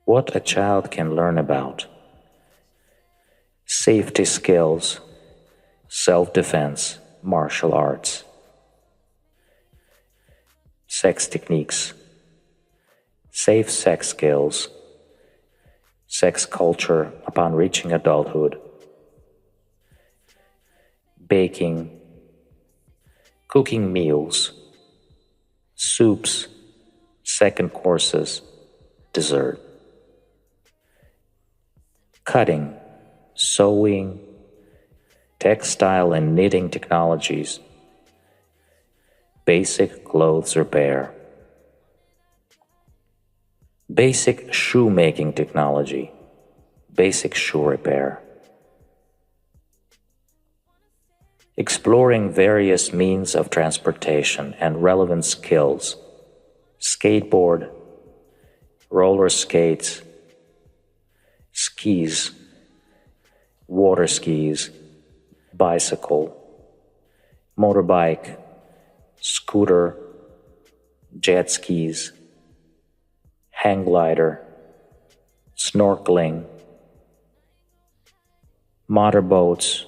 What a child can learn about: safety skills, self-defense, martial arts, sex techniques, safe sex skills, sex culture upon reaching adulthood, baking, cooking meals, soups, second courses, dessert, cutting, sewing, textile and knitting technologies, basic clothes repair, basic shoemaking technology, basic shoe repair, exploring various means of transportation and relevant skills, skateboard, roller skates, skis, water skis, bicycle, motorbike, scooter, jet skis, hang glider, snorkeling, motorboats,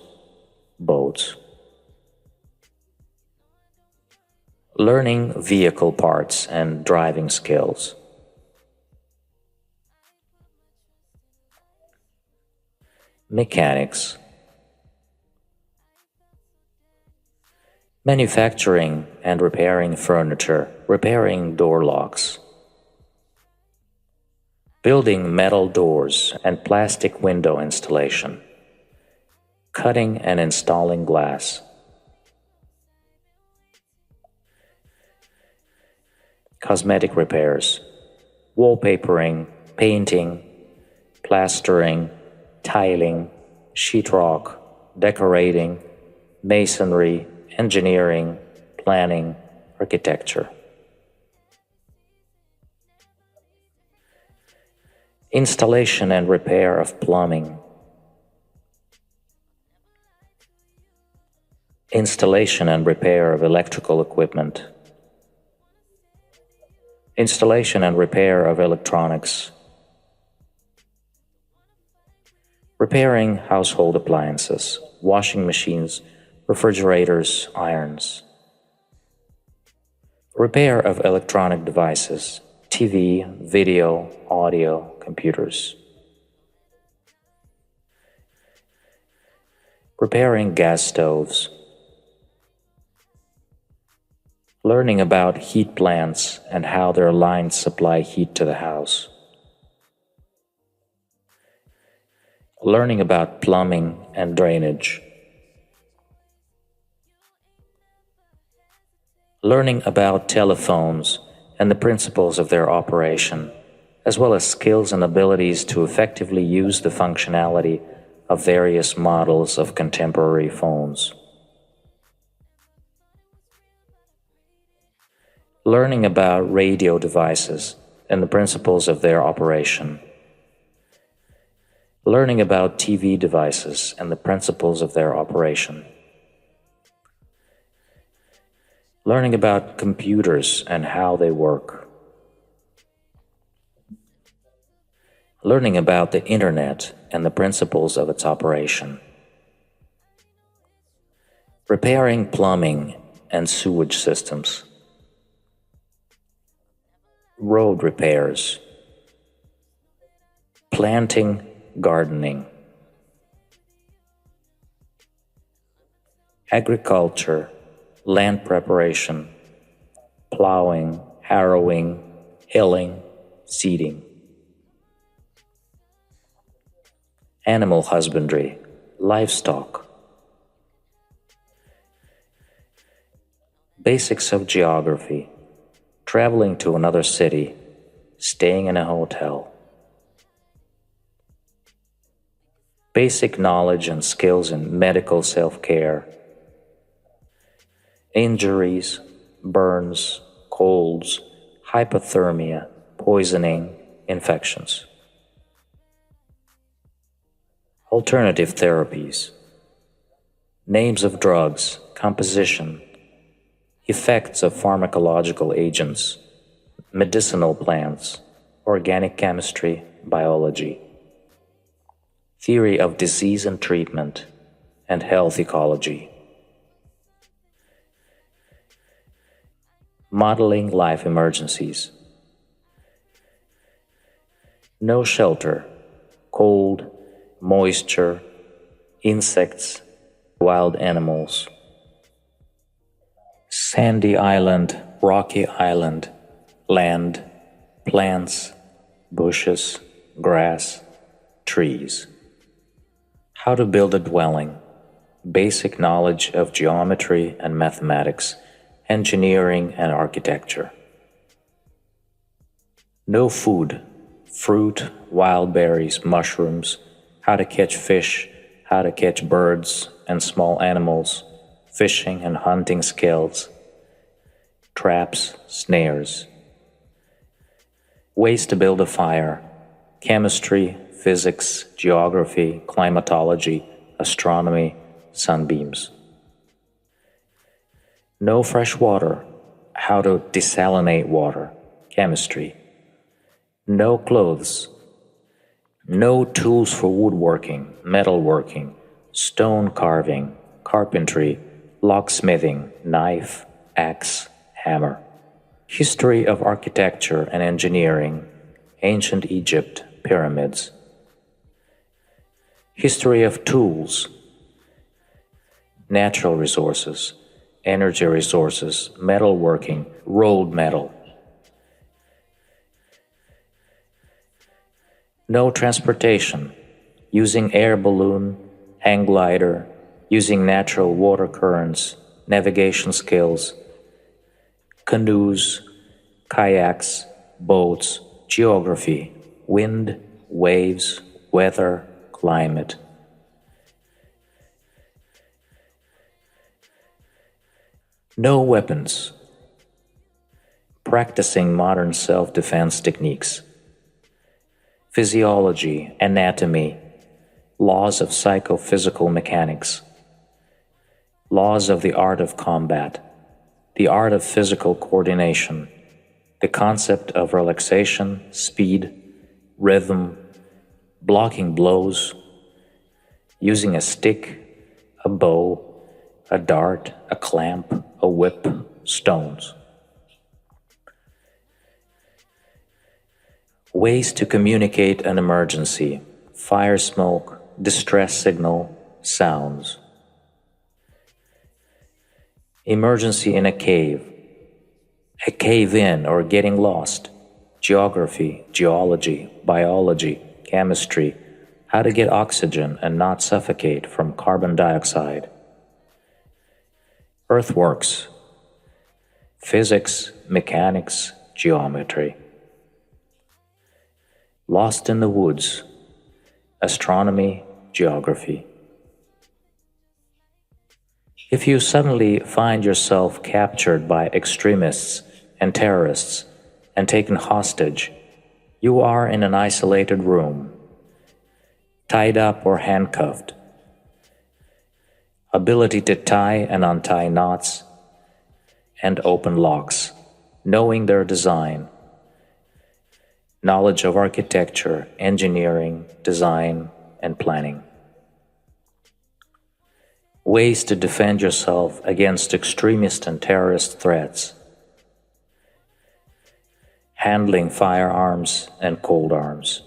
boats. Learning vehicle parts and driving skills. Mechanics. Manufacturing and repairing furniture, repairing door locks. Building metal doors and plastic window installation. Cutting and installing glass. Cosmetic repairs, wallpapering, painting, plastering, tiling, sheetrock, decorating, masonry, engineering, planning, architecture. Installation and repair of plumbing. Installation and repair of electrical equipment. Installation and repair of electronics. Repairing household appliances, washing machines, refrigerators, irons. Repair of electronic devices, TV, video, audio, computers. Repairing gas stoves. Learning about heat plants and how their lines supply heat to the house. Learning about plumbing and drainage. Learning about telephones and the principles of their operation, as well as skills and abilities to effectively use the functionality of various models of contemporary phones. Learning about radio devices and the principles of their operation. Learning about TV devices and the principles of their operation. Learning about computers and how they work. Learning about the internet and the principles of its operation. Repairing plumbing and sewage systems. Road repairs. Planting, gardening. Agriculture, land preparation, plowing, harrowing, hilling, seeding. Animal husbandry, livestock. Basics of geography, traveling to another city, staying in a hotel. Basic knowledge and skills in medical self-care. Injuries, burns, colds, hypothermia, poisoning, infections. Alternative therapies. Names of drugs, composition, effects of pharmacological agents, medicinal plants, organic chemistry, biology. Theory of disease and treatment, and health ecology. Modeling life emergencies. No shelter, cold, moisture, insects, wild animals. Sandy island, rocky island, land, plants, bushes, grass, trees. How to build a dwelling. Basic knowledge of geometry and mathematics, engineering and architecture. No food, fruit, wild berries, mushrooms, how to catch fish, how to catch birds and small animals, fishing and hunting skills, traps, snares. Ways to build a fire, chemistry, physics, geography, climatology, astronomy, sunbeams. No fresh water, how to desalinate water, chemistry. No clothes. No tools for woodworking, metalworking, stone carving, carpentry, locksmithing, knife, axe, hammer. History of architecture and engineering, ancient Egypt, pyramids. History of tools, natural resources, energy resources, metalworking, rolled metal. No transportation, using air balloon, hang glider, using natural water currents, navigation skills, canoes, kayaks, boats, geography, wind, waves, weather, climate. No weapons. Practicing modern self-defense techniques. Physiology, anatomy, laws of psychophysical mechanics, laws of the art of combat, the art of physical coordination, the concept of relaxation, speed, rhythm, blocking blows, using a stick, a bow, a dart, a clamp, a whip, stones. Ways to communicate an emergency, fire smoke, distress signal, sounds. Emergency in a cave-in or getting lost, geography, geology, biology, chemistry, how to get oxygen and not suffocate from carbon dioxide. Earthworks, physics, mechanics, geometry. Lost in the woods, astronomy, geography. If you suddenly find yourself captured by extremists and terrorists and taken hostage, you are in an isolated room, tied up or handcuffed. Ability to tie and untie knots and open locks, knowing their design. Knowledge of architecture, engineering, design, and planning. Ways to defend yourself against extremist and terrorist threats. Handling firearms and cold arms.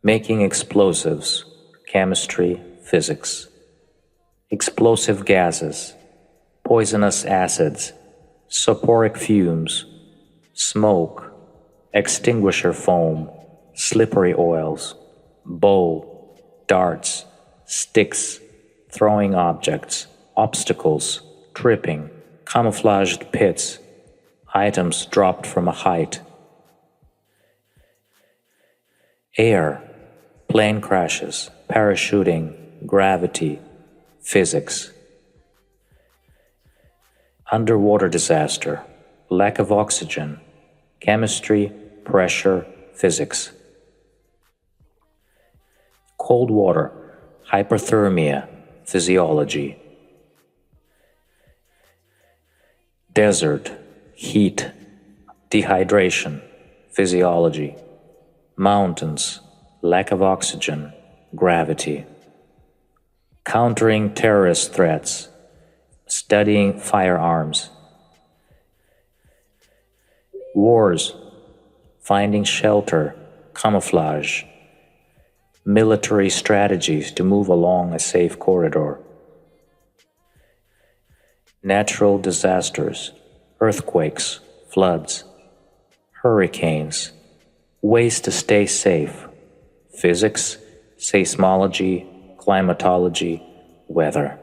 Making explosives, chemistry, physics. Explosive gases, poisonous acids, soporific fumes, smoke, extinguisher foam, slippery oils, bow, darts, sticks, throwing objects, obstacles, tripping, camouflaged pits, items dropped from a height. Air, plane crashes, parachuting, gravity, physics. Underwater disaster, lack of oxygen, chemistry, pressure, physics. Cold water, hyperthermia, physiology. Desert, heat, dehydration, physiology. mountains, lack of oxygen, gravity. Countering terrorist threats, studying firearms. Wars, finding shelter, camouflage. Military strategies to move along a safe corridor. Natural disasters, earthquakes, floods, hurricanes, ways to stay safe, physics, seismology, climatology, weather.